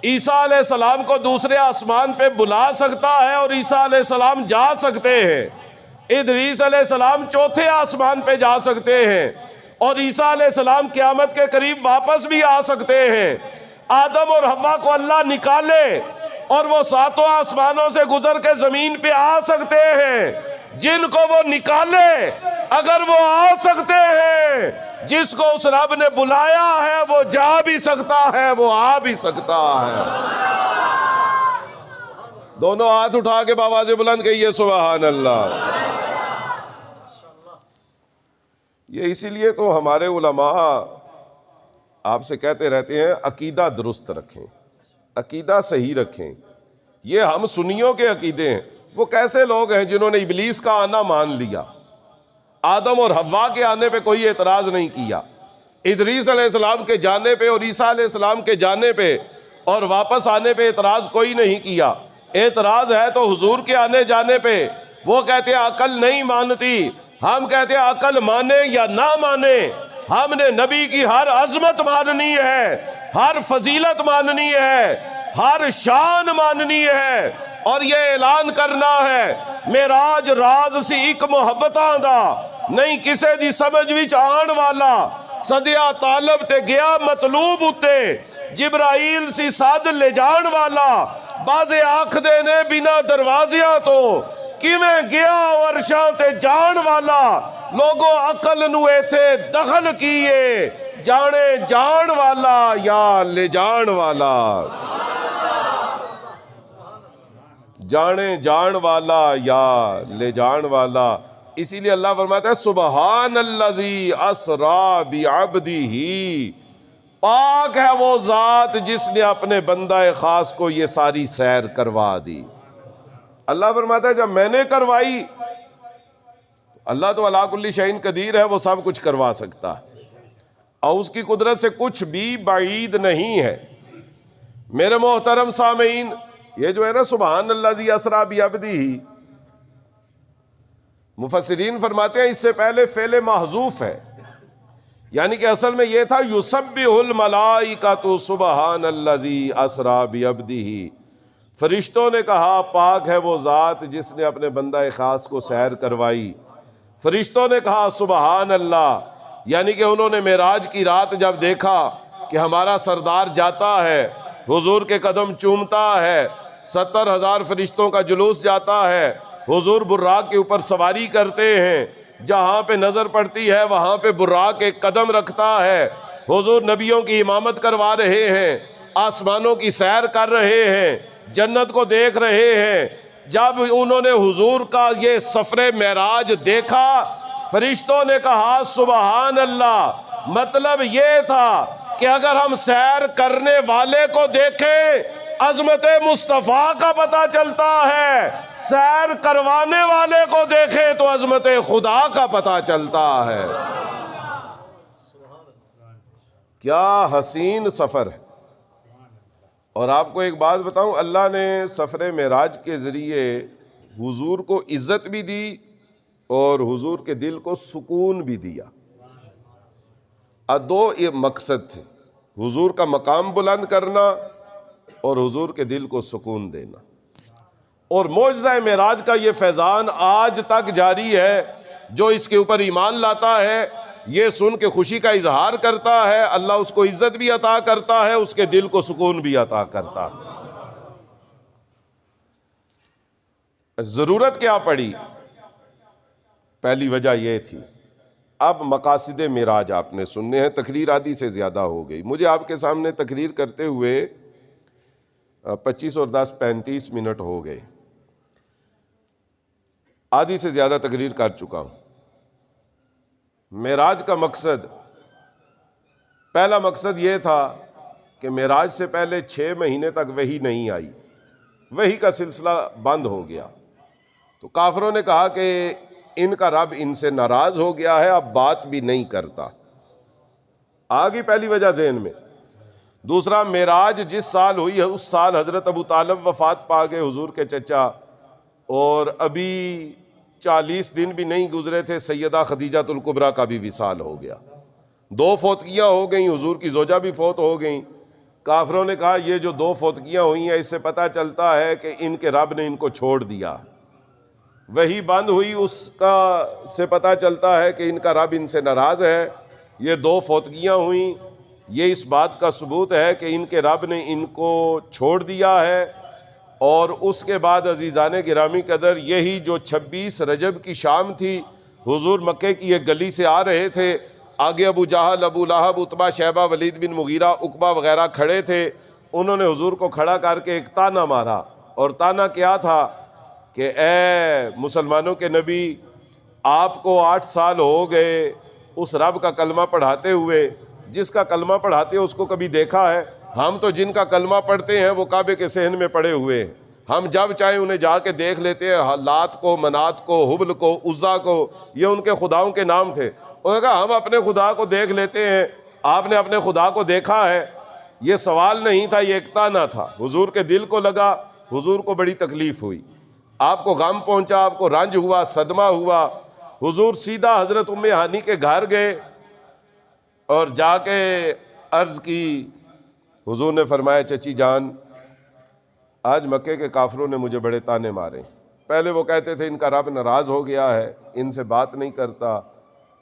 عیسیٰ علیہ السلام کو دوسرے آسمان پہ بلا سکتا ہے اور عیسیٰ علیہ السلام جا سکتے ہیں، ادریس علیہ السلام 4تھے آسمان پہ جا سکتے ہیں، اور عیسیٰ علیہ السلام قیامت کے قریب واپس بھی آ سکتے ہیں، آدم اور حوا کو اللہ نکالے اور وہ 7 آسمانوں سے گزر کے زمین پہ آ سکتے ہیں۔ جن کو وہ نکالے اگر وہ آ سکتے ہیں، جس کو اس رب نے بلایا ہے وہ جا بھی سکتا ہے، وہ آ بھی سکتا ہے۔ دونوں ہاتھ اٹھا کے بآواز بلند کہیے سبحان اللہ۔ یہ اسی لیے تو ہمارے علماء آپ سے کہتے رہتے ہیں عقیدہ درست رکھیں، عقیدہ صحیح رکھیں۔ یہ ہم سنیوں کے عقیدے ہیں۔ وہ کیسے لوگ ہیں جنہوں نے ابلیس کا آنا مان لیا، آدم اور حوا کے آنے پہ کوئی اعتراض نہیں کیا، ادریس علیہ السلام کے جانے پہ اور عیسیٰ علیہ السلام کے جانے پہ اور واپس آنے پہ اعتراض کوئی نہیں کیا۔ اعتراض ہے تو حضور کے آنے جانے پہ۔ وہ کہتے ہیں عقل نہیں مانتی، ہم کہتے ہیں عقل مانے یا نہ مانے، ہم نے نبی کی ہر عظمت ماننی ہے، ہر فضیلت ماننی ہے، ہر شان ماننی ہے، اور یہ اعلان کرنا ہے معراج راز سی ایک محبتاں دا نہیں کسے دی سمجھ وچ آن والا، صدیہ طالب تے گیا مطلوب اتے، جبرائیل سی ساد لے جان والا، بازے آنکھ دے نے بنا دروازیاں تو کیویں گیا ورشاں تے جان والا، لوگوں عقل نو ایتھے دخل کیے، جانے جان والا یا لے جان والا، جانے جان والا یا لے جان والا۔ اسی لیے اللہ فرماتا ہے سبحان الذی اسری بعبدہ، پاک ہے وہ ذات جس نے اپنے بندہ خاص کو یہ ساری سیر کروا دی۔ اللہ فرماتا ہے جب میں نے کروائی، اللہ تو علی کل شیء قدیر ہے، وہ سب کچھ کروا سکتا ہے اور اس کی قدرت سے کچھ بھی بعید نہیں ہے۔ میرے محترم سامعین، یہ جو ہے نا سبحان الذی اسری بعبدہ، مفسرین فرماتے ہیں اس سے پہلے فعل محذوف ہے، یعنی کہ اصل میں یہ تھا یسبح الملائکۃ سبحان الذی اسری بعبدہ، فرشتوں نے کہا پاک ہے وہ ذات جس نے اپنے بندہ خاص کو سیر کروائی۔ فرشتوں نے کہا سبحان اللہ، یعنی کہ انہوں نے معراج کی رات جب دیکھا کہ ہمارا سردار جاتا ہے، حضور کے قدم چومتا ہے، 70,000 فرشتوں کا جلوس جاتا ہے، حضور براق کے اوپر سواری کرتے ہیں، جہاں پہ نظر پڑتی ہے وہاں پہ براق ایک قدم رکھتا ہے، حضور نبیوں کی امامت کروا رہے ہیں، آسمانوں کی سیر کر رہے ہیں، جنت کو دیکھ رہے ہیں، جب انہوں نے حضور کا یہ سفر معراج دیکھا، فرشتوں نے کہا سبحان اللہ۔ مطلب یہ تھا کہ اگر ہم سیر کرنے والے کو دیکھیں عظمت مصطفیٰ کا پتہ چلتا ہے، سیر کروانے والے کو دیکھیں تو عظمت خدا کا پتہ چلتا ہے۔ کیا حسین سفر ہے۔ اور آپ کو ایک بات بتاؤں، اللہ نے سفر معراج کے ذریعے حضور کو عزت بھی دی اور حضور کے دل کو سکون بھی دیا۔ دو یہ مقصد تھے، حضور کا مقام بلند کرنا اور حضور کے دل کو سکون دینا۔ اور معجزہ معراج کا یہ فیضان آج تک جاری ہے۔ جو اس کے اوپر ایمان لاتا ہے، یہ سن کے خوشی کا اظہار کرتا ہے، اللہ اس کو عزت بھی عطا کرتا ہے، اس کے دل کو سکون بھی عطا کرتا ہے۔ ضرورت کیا پڑی؟ پہلی وجہ یہ تھی۔ اب مقاصد معراج آپ نے سننے ہیں، تقریر آدھی سے زیادہ ہو گئی۔ مجھے آپ کے سامنے تقریر کرتے ہوئے 25 اور 10 35 منٹ ہو گئے، آدھی سے زیادہ تقریر کر چکا ہوں۔ معراج کا مقصد، پہلا مقصد یہ تھا کہ معراج سے پہلے 6 مہینے تک وحی نہیں آئی، وحی کا سلسلہ بند ہو گیا۔ تو کافروں نے کہا کہ ان کا رب ان سے ناراض ہو گیا ہے، اب بات بھی نہیں کرتا۔ آگئی پہلی وجہ ذہن میں۔ دوسرا، معراج جس سال ہوئی ہے اس سال حضرت ابو طالب وفات پا گئے، حضور کے چچا، اور ابھی 40 دن بھی نہیں گزرے تھے سیدہ خدیجہ الکبریٰ کا بھی وصال ہو گیا۔ 2 فوتگیاں ہو گئیں، حضور کی زوجہ بھی فوت ہو گئیں۔ کافروں نے کہا یہ جو 2 فوتگیاں ہوئی ہیں اس سے پتہ چلتا ہے کہ ان کے رب نے ان کو چھوڑ دیا۔ وہی بند ہوئی، اس کا سے پتہ چلتا ہے کہ ان کا رب ان سے ناراض ہے۔ یہ 2 فوتگیاں ہوئیں، یہ اس بات کا ثبوت ہے کہ ان کے رب نے ان کو چھوڑ دیا ہے۔ اور اس کے بعد عزیزان گرامی قدر، یہی جو 26 رجب کی شام تھی، حضور مکے کی ایک گلی سے آ رہے تھے، آگے ابو جہل، ابو لہب، عتبہ، شیبہ، ولید بن مغیرہ، عقبہ وغیرہ کھڑے تھے۔ انہوں نے حضور کو کھڑا کر کے ایک تانا مارا، اور تانا کیا تھا کہ اے مسلمانوں کے نبی، آپ کو 8 سال ہو گئے اس رب کا کلمہ پڑھاتے ہوئے، جس کا کلمہ پڑھاتے ہیں اس کو کبھی دیکھا ہے؟ ہم تو جن کا کلمہ پڑھتے ہیں وہ کعبے کے صحن میں پڑے ہوئے ہیں، ہم جب چاہیں انہیں جا کے دیکھ لیتے ہیں۔ لات کو، منات کو، حبل کو، عزا کو، یہ ان کے خداؤں کے نام تھے۔ انہوں نے کہا ہم اپنے خدا کو دیکھ لیتے ہیں، آپ نے اپنے خدا کو دیکھا ہے؟ یہ سوال نہیں تھا، یہ ایک تانا تھا۔ حضور کے دل کو لگا، حضور کو بڑی تکلیف ہوئی، آپ کو غم پہنچا، آپ کو رنج ہوا، صدمہ ہوا۔ حضور سیدھا حضرت ام ہانی کے گھر گئے اور جا کے عرض کی۔ حضور نے فرمایا چچی جان، آج مکے کے کافروں نے مجھے بڑے تانے مارے۔ پہلے وہ کہتے تھے ان کا رب ناراض ہو گیا ہے، ان سے بات نہیں کرتا،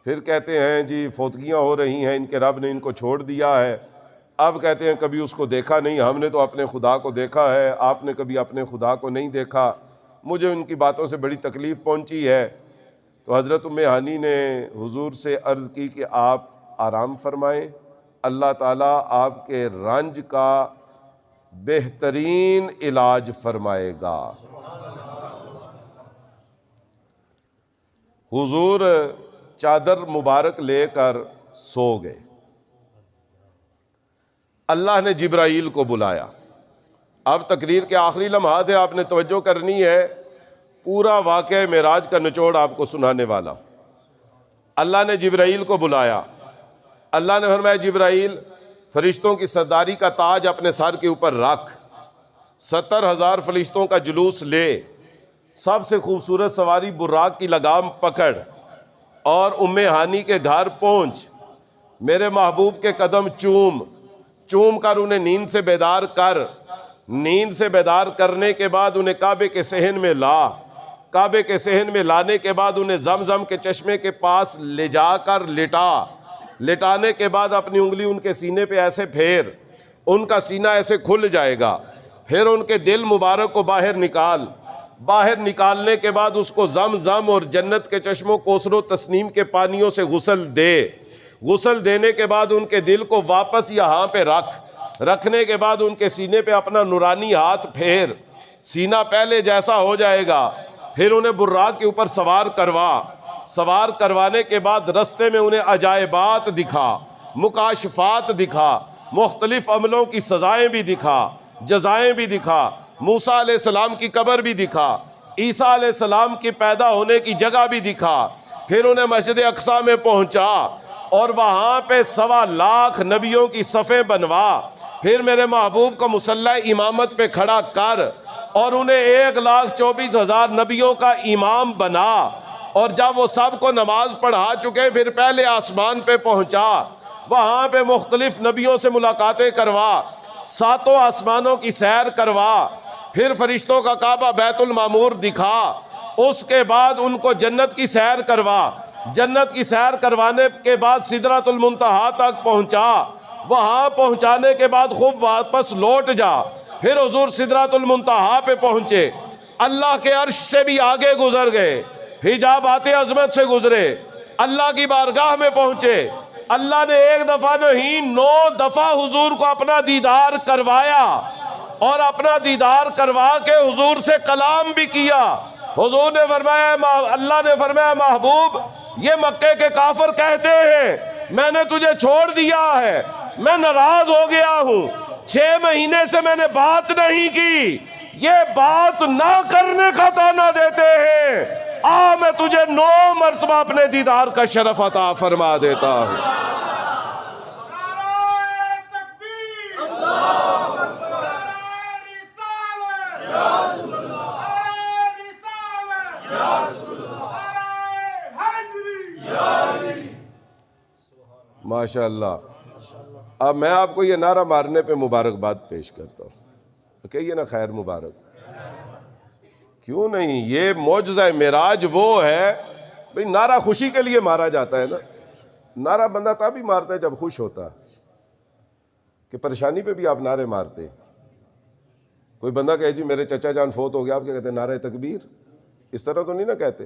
پھر کہتے ہیں جی فوتگیاں ہو رہی ہیں، ان کے رب نے ان کو چھوڑ دیا ہے، اب کہتے ہیں کبھی اس کو دیکھا نہیں، ہم نے تو اپنے خدا کو دیکھا ہے، آپ نے کبھی اپنے خدا کو نہیں دیکھا۔ مجھے ان کی باتوں سے بڑی تکلیف پہنچی ہے۔ تو حضرت ام ہانی نے حضور سے عرض کی کہ آپ آرام فرمائیں، اللہ تعالیٰ آپ کے رنج کا بہترین علاج فرمائے گا۔ حضور چادر مبارک لے کر سو گئے۔ اللہ نے جبرائیل کو بلایا۔ اب تقریر کے آخری لمحات ہیں، آپ نے توجہ کرنی ہے، پورا واقعہ معراج کا نچوڑ آپ کو سنانے والا۔ اللہ نے جبرائیل کو بلایا، اللہ نے فرمایا جبرائیل فرشتوں کی سرداری کا تاج اپنے سر کے اوپر رکھ، 70,000 فرشتوں کا جلوس لے، سب سے خوبصورت سواری براق کی لگام پکڑ، اور ام ہانی کے گھر پہنچ، میرے محبوب کے قدم چوم کر انہیں نیند سے بیدار کر، نیند سے بیدار کرنے کے بعد انہیں کعبے کے صحن میں لا، کعبے کے صحن میں لانے کے بعد انہیں زمزم کے چشمے کے پاس لے جا کر لٹانے کے بعد اپنی انگلی ان کے سینے پہ ایسے پھیر، ان کا سینہ ایسے کھل جائے گا، پھر ان کے دل مبارک کو باہر نکالنے کے بعد اس کو زمزم اور جنت کے چشموں کوثر و تسنیم کے پانیوں سے غسل دینے کے بعد ان کے دل کو واپس یہاں پہ رکھنے کے بعد ان کے سینے پہ اپنا نورانی ہاتھ پھیر، سینہ پہلے جیسا ہو جائے گا، پھر انہیں براق کے اوپر سوار کروانے کے بعد رستے میں انہیں عجائبات دکھا، مکاشفات دکھا، مختلف عملوں کی سزائیں بھی دکھا، جزائیں بھی دکھا، موسیٰ علیہ السلام کی قبر بھی دکھا، عیسیٰ علیہ السلام کی پیدا ہونے کی جگہ بھی دکھا، پھر انہیں مسجد اقصیٰ میں پہنچا اور وہاں پہ 1.25 لاکھ نبیوں کی صفیں بنوا، پھر میرے محبوب کو مصلی امامت پہ کھڑا کر اور انہیں 1,24,000 نبیوں کا امام بنا، اور جب وہ سب کو نماز پڑھا چکے پھر پہلے آسمان پہ پہنچا، وہاں پہ مختلف نبیوں سے ملاقاتیں کروا، 7 آسمانوں کی سیر کروا، پھر فرشتوں کا کعبہ بیت المعمور دکھا، اس کے بعد ان کو جنت کی سیر کروا، جنت کی سیر کروانے کے بعد سدرۃ المنتہا تک پہنچا، وہاں پہنچانے کے بعد خوب واپس لوٹ جا، پھر حضور سدرۃ المنتہا پہ پہنچے، اللہ کے عرش سے بھی آگے گزر گئے، حجابات عظمت سے گزرے، اللہ کی بارگاہ میں پہنچے، اللہ نے 1 دفعہ نہیں 9 دفعہ حضور کو اپنا دیدار کروایا، اور اپنا دیدار کروا کے حضور سے کلام بھی کیا۔ حضور نے فرمایا، اللہ نے فرمایا محبوب یہ مکے کے کافر کہتے ہیں میں نے تجھے چھوڑ دیا ہے، میں ناراض ہو گیا ہوں، 6 مہینے سے میں نے بات نہیں کی، یہ بات نہ کرنے کا طعنہ دیتے ہیں، میں تجھے 9 مرتبہ اپنے دیدار کا شرف عطا فرما دیتا ہوں۔ ماشاء اللہ۔ اب میں آپ کو یہ نعرہ مارنے پہ مبارکباد پیش کرتا ہوں، کہیے نا خیر مبارک۔ کیوں نہیں، یہ معجزہ معراج وہ ہے، بھئی نعرہ خوشی کے لیے مارا جاتا ہے نا، نعرہ بندہ تبھی مارتا ہے جب خوش ہوتا ہے، کہ پریشانی پہ بھی آپ نعرے مارتے ہیں۔ کوئی بندہ کہے جی میرے چچا جان فوت ہو گیا، آپ کیا کہتے ہیں؟ نعرہ تکبیر۔ اس طرح تو نہیں نا کہتے۔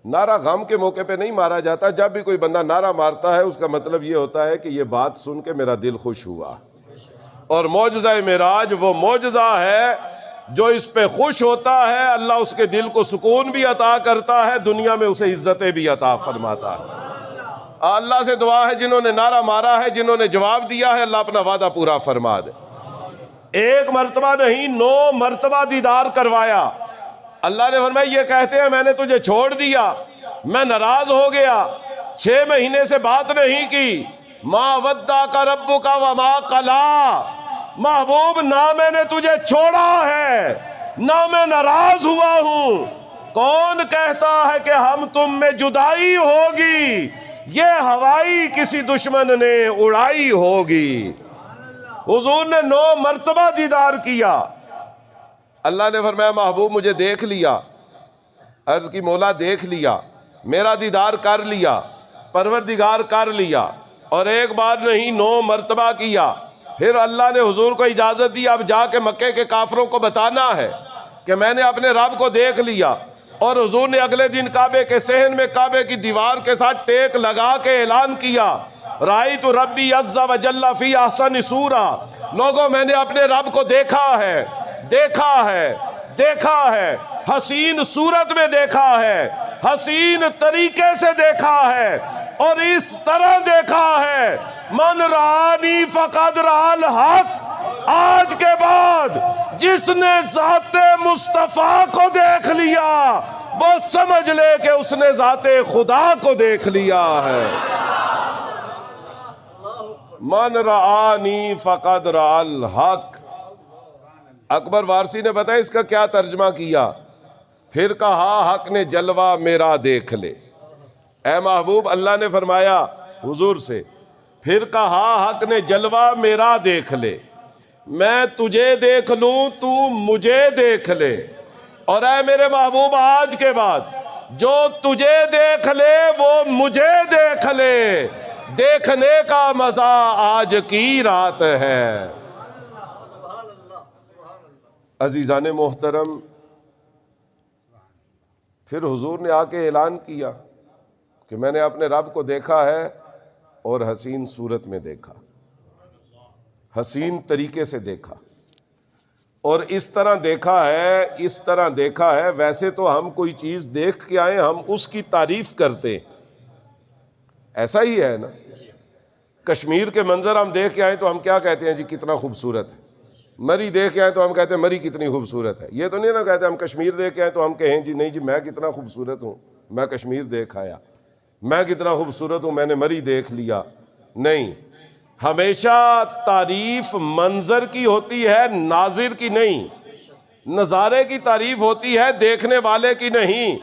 نعرہ غم کے موقع پہ نہیں مارا جاتا، جب بھی کوئی بندہ نعرہ مارتا ہے اس کا مطلب یہ ہوتا ہے کہ یہ بات سن کے میرا دل خوش ہوا۔ اور معجزہ معراج وہ معجزہ ہے جو اس پہ خوش ہوتا ہے، اللہ اس کے دل کو سکون بھی عطا کرتا ہے، دنیا میں اسے عزتیں بھی عطا فرماتا ہے۔ اللہ سے دعا ہے جنہوں نے نعرہ مارا ہے، جنہوں نے جواب دیا ہے، اللہ اپنا وعدہ پورا فرما دے۔ 1 مرتبہ نہیں 9 مرتبہ دیدار کروایا۔ اللہ نے فرمایا یہ کہتے ہیں میں نے تجھے چھوڑ دیا، میں ناراض ہو گیا، 6 مہینے سے بات نہیں کی، ما ودعک ربک وما قلی، محبوب نہ میں نے تجھے چھوڑا ہے نہ میں ناراض ہوا ہوں۔ کون کہتا ہے کہ ہم تم میں جدائی ہوگی؟ یہ ہوائی کسی دشمن نے اڑائی ہوگی۔ حضور نے 9 مرتبہ دیدار کیا۔ اللہ نے فرمایا محبوب مجھے دیکھ لیا، عرض کی مولا دیکھ لیا، میرا دیدار کر لیا، پروردگار کر لیا، اور 1 بار نہیں 9 مرتبہ کیا۔ پھر اللہ نے حضور کو اجازت دی اب جا کے مکے کے کافروں کو بتانا ہے کہ میں نے اپنے رب کو دیکھ لیا۔ اور حضور نے اگلے دن کعبے کے صحن میں کعبے کی دیوار کے ساتھ ٹیک لگا کے اعلان کیا، رأیت ربی عز و جل فی احسن صورہ، لوگوں میں نے اپنے رب کو دیکھا ہے، دیکھا ہے، دیکھا ہے، حسین صورت میں دیکھا ہے، حسین طریقے سے دیکھا ہے، اور اس طرح دیکھا ہے من رآنی فقد رأى الحق، آج کے بعد جس نے ذات مصطفیٰ کو دیکھ لیا وہ سمجھ لے کہ اس نے ذات خدا کو دیکھ لیا ہے۔ من رآنی فقد رأى الحق۔ اکبر وارسی نے بتایا اس کا کیا ترجمہ کیا، پھر کہا حق نے جلوہ میرا دیکھ لے۔ اے محبوب اللہ نے فرمایا حضور سے، پھر کہا حق نے جلوہ میرا دیکھ لے، میں تجھے دیکھ لوں تو مجھے دیکھ لے، اور اے میرے محبوب آج کے بعد جو تجھے دیکھ لے وہ مجھے دیکھ لے، دیکھنے کا مزہ آج کی رات ہے۔ عزیزان محترم، پھر حضور نے آ کے اعلان کیا کہ میں نے اپنے رب کو دیکھا ہے اور حسین صورت میں دیکھا، حسین طریقے سے دیکھا۔ اور اس طرح دیکھا ہے ویسے تو ہم کوئی چیز دیکھ کے آئیں ہم اس کی تعریف کرتے ہیں، ایسا ہی ہے نا. کشمیر کے منظر ہم دیکھ کے آئیں تو ہم کیا کہتے ہیں؟ جی کتنا خوبصورت ہے. مری دیکھ کے آئیں تو ہم کہتے ہیں مری کتنی خوبصورت ہے. یہ تو نہیں نا کہتے ہم کشمیر دیکھ کے آئیں تو ہم کہیں جی نہیں جی میں کتنا خوبصورت ہوں، میں کشمیر دیکھ آیا. میں کتنا خوبصورت ہوں، میں نے مری دیکھ لیا. نہیں، ہمیشہ تعریف منظر کی ہوتی ہے، ناظر کی نہیں. نظارے کی تعریف ہوتی ہے، دیکھنے والے کی نہیں.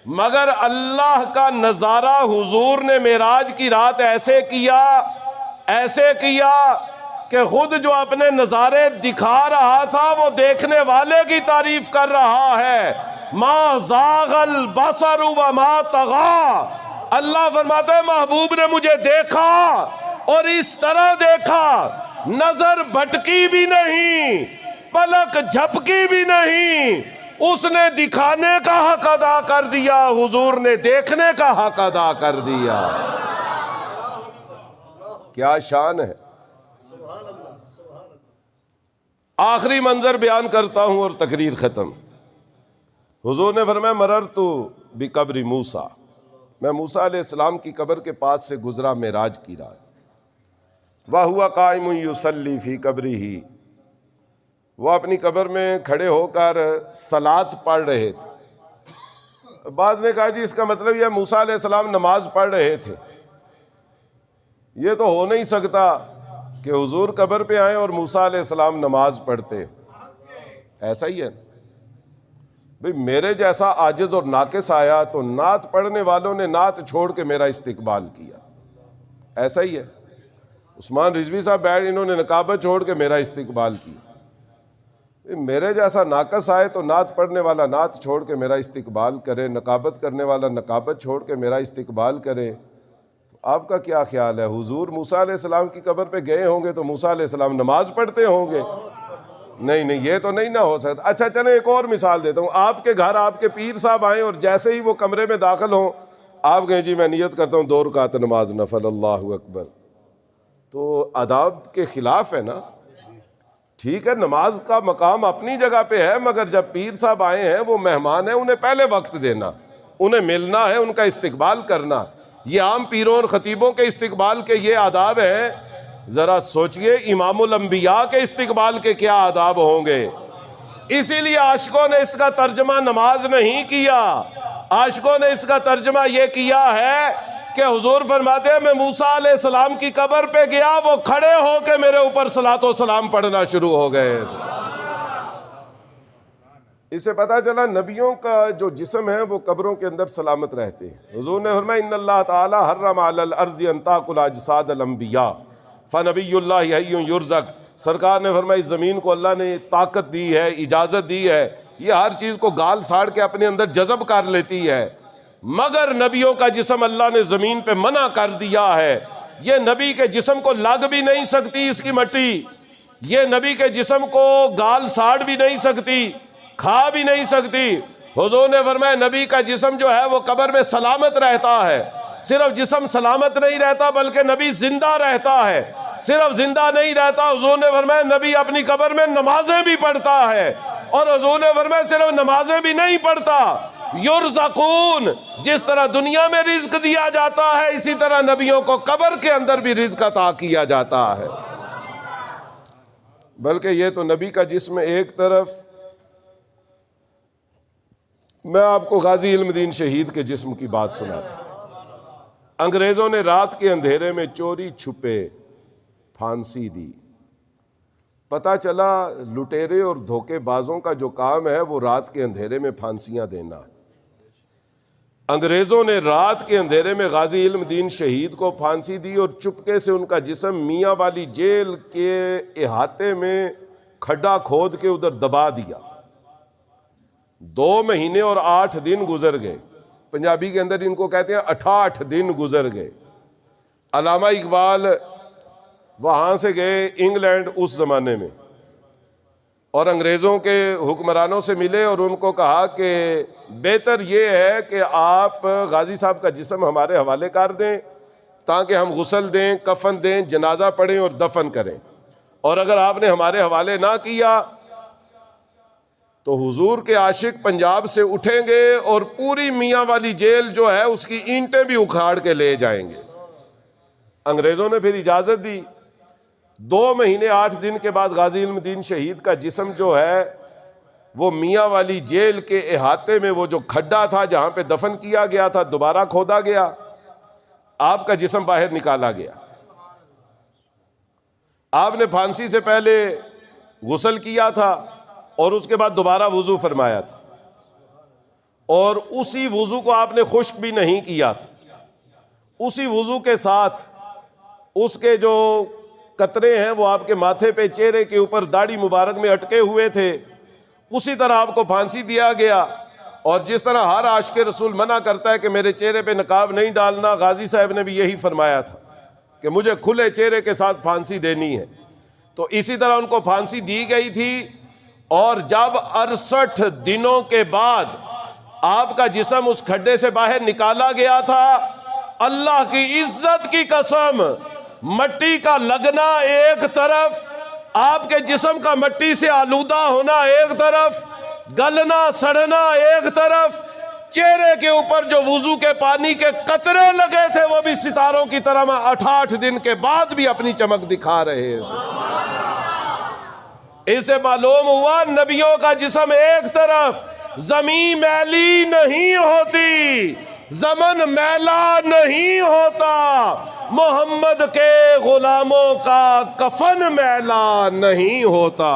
مگر اللہ کا نظارہ حضور نے معراج کی رات ایسے کیا کہ خود جو اپنے نظارے دکھا رہا تھا وہ دیکھنے والے کی تعریف کر رہا ہے. ما زاغ البصر وما طغى. اللہ فرماتا ہے محبوب نے مجھے دیکھا اور اس طرح دیکھا، نظر بھٹکی بھی نہیں، پلک جھپکی بھی نہیں. اس نے دکھانے کا حق ادا کر دیا، حضور نے دیکھنے کا حق ادا کر دیا. کیا شان ہے. آخری منظر بیان کرتا ہوں اور تقریر ختم. حضور نے فرمایا مررت بقبر موسیٰ، میں موسیٰ علیہ السلام کی قبر کے پاس سے گزرا معراج کی رات. وَهُوَ قَائِمٌ يُصَلِّي فِي قَبْرِهِ، وہ اپنی قبر میں کھڑے ہو کر صلاۃ پڑھ رہے تھے. بعض نے کہا جی اس کا مطلب یہ موسیٰ علیہ السلام نماز پڑھ رہے تھے. یہ تو ہو نہیں سکتا کہ حضور قبر پہ آئیں اور موسیٰ علیہ السلام نماز پڑھتے. ایسا ہی ہے بھئی، میرے جیسا عاجز اور ناقص آیا تو نعت پڑھنے والوں نے نعت چھوڑ کے میرا استقبال کیا. ایسا ہی ہے. عثمان رضوی صاحب بیٹھ، انہوں نے نقابت چھوڑ کے میرا استقبال کیا. میرے جیسا ناقص آئے تو نعت پڑھنے والا نعت چھوڑ کے میرا استقبال کرے، نقابت کرنے والا نقابت چھوڑ کے میرا استقبال کرے. تو آپ کا کیا خیال ہے؟ حضور موسیٰ علیہ السلام کی قبر پہ گئے ہوں گے تو موسیٰ علیہ السلام نماز پڑھتے ہوں گے؟ نہیں، یہ تو نہیں نہ ہو سکتا. اچھا چلیں ایک اور مثال دیتا ہوں. آپ کے گھر آپ کے پیر صاحب آئیں اور جیسے ہی وہ کمرے میں داخل ہوں آپ کہیں جی میں نیت کرتا ہوں 2 رکعت نماز نفل، اللہ اکبر. تو آداب کے خلاف ہے نا. ٹھیک ہے نماز کا مقام اپنی جگہ پہ ہے، مگر جب پیر صاحب آئے ہیں وہ مہمان ہیں، انہیں پہلے وقت دینا، انہیں ملنا ہے، ان کا استقبال کرنا. یہ عام پیروں اور خطیبوں کے استقبال کے یہ آداب ہیں. ذرا سوچئے امام الانبیاء کے استقبال کے کیا آداب ہوں گے. اسی لیے عاشقوں نے اس کا ترجمہ نماز نہیں کیا، عاشقوں نے اس کا ترجمہ یہ کیا ہے کہ حضور فرماتے ہیں میں موسیٰ علیہ السلام کی قبر پہ گیا، وہ کھڑے ہو کے میرے اوپر صلاۃ و سلام پڑھنا شروع ہو گئے. اس سے پتہ چلا نبیوں کا جو جسم ہے وہ قبروں کے اندر سلامت رہتے ہیں. حضور نے فرمایا ان اللہ تعالی حرم علی الارض ان تاکل اجساد الانبیاء فنبی اللہ حی یرزق. سرکار نے فرمایا اس زمین کو اللہ نے طاقت دی ہے، اجازت دی ہے، یہ ہر چیز کو گال ساڑ کے اپنے اندر جذب کر لیتی ہے، مگر نبیوں کا جسم اللہ نے زمین پہ منع کر دیا ہے. یہ نبی کے جسم کو لگ بھی نہیں سکتی اس کی مٹی، یہ نبی کے جسم کو گال ساڑ بھی نہیں سکتی، کھا بھی نہیں سکتی. حضور نے فرمایا نبی کا جسم جو ہے وہ قبر میں سلامت رہتا ہے. صرف جسم سلامت نہیں رہتا بلکہ نبی زندہ رہتا ہے. صرف زندہ نہیں رہتا، حضور نے فرمایا نبی اپنی قبر میں نمازیں بھی پڑھتا ہے. اور حضور نے فرمایا صرف نمازیں بھی نہیں پڑھتا، یرزقون، جس طرح دنیا میں رزق دیا جاتا ہے اسی طرح نبیوں کو قبر کے اندر بھی رزق عطا کیا جاتا ہے. بلکہ یہ تو نبی کا جسم ایک طرف. میں آپ کو غازی علم دین شہید کے جسم کی بات سناتا ہوں. انگریزوں نے رات کے اندھیرے میں چوری چھپے پھانسی دی. پتہ چلا لٹیرے اور دھوکے بازوں کا جو کام ہے وہ رات کے اندھیرے میں پھانسیاں دینا. انگریزوں نے رات کے اندھیرے میں غازی علم دین شہید کو پھانسی دی اور چپکے سے ان کا جسم میاں والی جیل کے احاطے میں کھڈا کھود کے ادھر دبا دیا. 2 مہینے اور 8 دن گزر گئے. پنجابی کے اندر ان کو کہتے ہیں 68 دن گزر گئے. علامہ اقبال وہاں سے گئے انگلینڈ اس زمانے میں اور انگریزوں کے حکمرانوں سے ملے اور ان کو کہا کہ بہتر یہ ہے کہ آپ غازی صاحب کا جسم ہمارے حوالے کر دیں تاکہ ہم غسل دیں، کفن دیں، جنازہ پڑھیں اور دفن کریں. اور اگر آپ نے ہمارے حوالے نہ کیا تو حضور کے عاشق پنجاب سے اٹھیں گے اور پوری میاں والی جیل جو ہے اس کی اینٹیں بھی اکھاڑ کے لے جائیں گے۔ انگریزوں نے پھر اجازت دی۔ 2 مہینے 8 دن کے بعد غازی علم الدین شہید کا جسم جو ہے وہ میاں والی جیل کے احاطے میں وہ جو کھڈا تھا جہاں پہ دفن کیا گیا تھا دوبارہ کھودا گیا، آپ کا جسم باہر نکالا گیا۔ آپ نے پھانسی سے پہلے غسل کیا تھا اور اس کے بعد دوبارہ وضو فرمایا تھا، اور اسی وضو کو آپ نے خشک بھی نہیں کیا تھا۔ اسی وضو کے ساتھ اس کے جو قطرے ہیں وہ آپ کے ماتھے پہ چہرے کے اوپر داڑھی مبارک میں اٹکے ہوئے تھے، اسی طرح آپ کو پھانسی دیا گیا۔ اور جس طرح ہر عاشق رسول منع کرتا ہے کہ میرے چہرے پہ نقاب نہیں ڈالنا، غازی صاحب نے بھی یہی فرمایا تھا کہ مجھے کھلے چہرے کے ساتھ پھانسی دینی ہے۔ تو اسی طرح ان کو پھانسی دی گئی تھی، اور جب 68 دنوں کے بعد آپ کا جسم اس کھڈے سے باہر نکالا گیا تھا، اللہ کی عزت کی قسم، مٹی کا لگنا ایک طرف، آپ کے جسم کا مٹی سے آلودہ ہونا ایک طرف، گلنا سڑنا ایک طرف، چہرے کے اوپر جو وضو کے پانی کے قطرے لگے تھے وہ بھی ستاروں کی طرح 68 دن کے بعد بھی اپنی چمک دکھا رہے تھے۔ اسے معلوم ہوا نبیوں کا جسم ایک طرف، زمین میلی نہیں ہوتی، زمن میلا نہیں ہوتا، محمد کے غلاموں کا کفن میلا نہیں ہوتا۔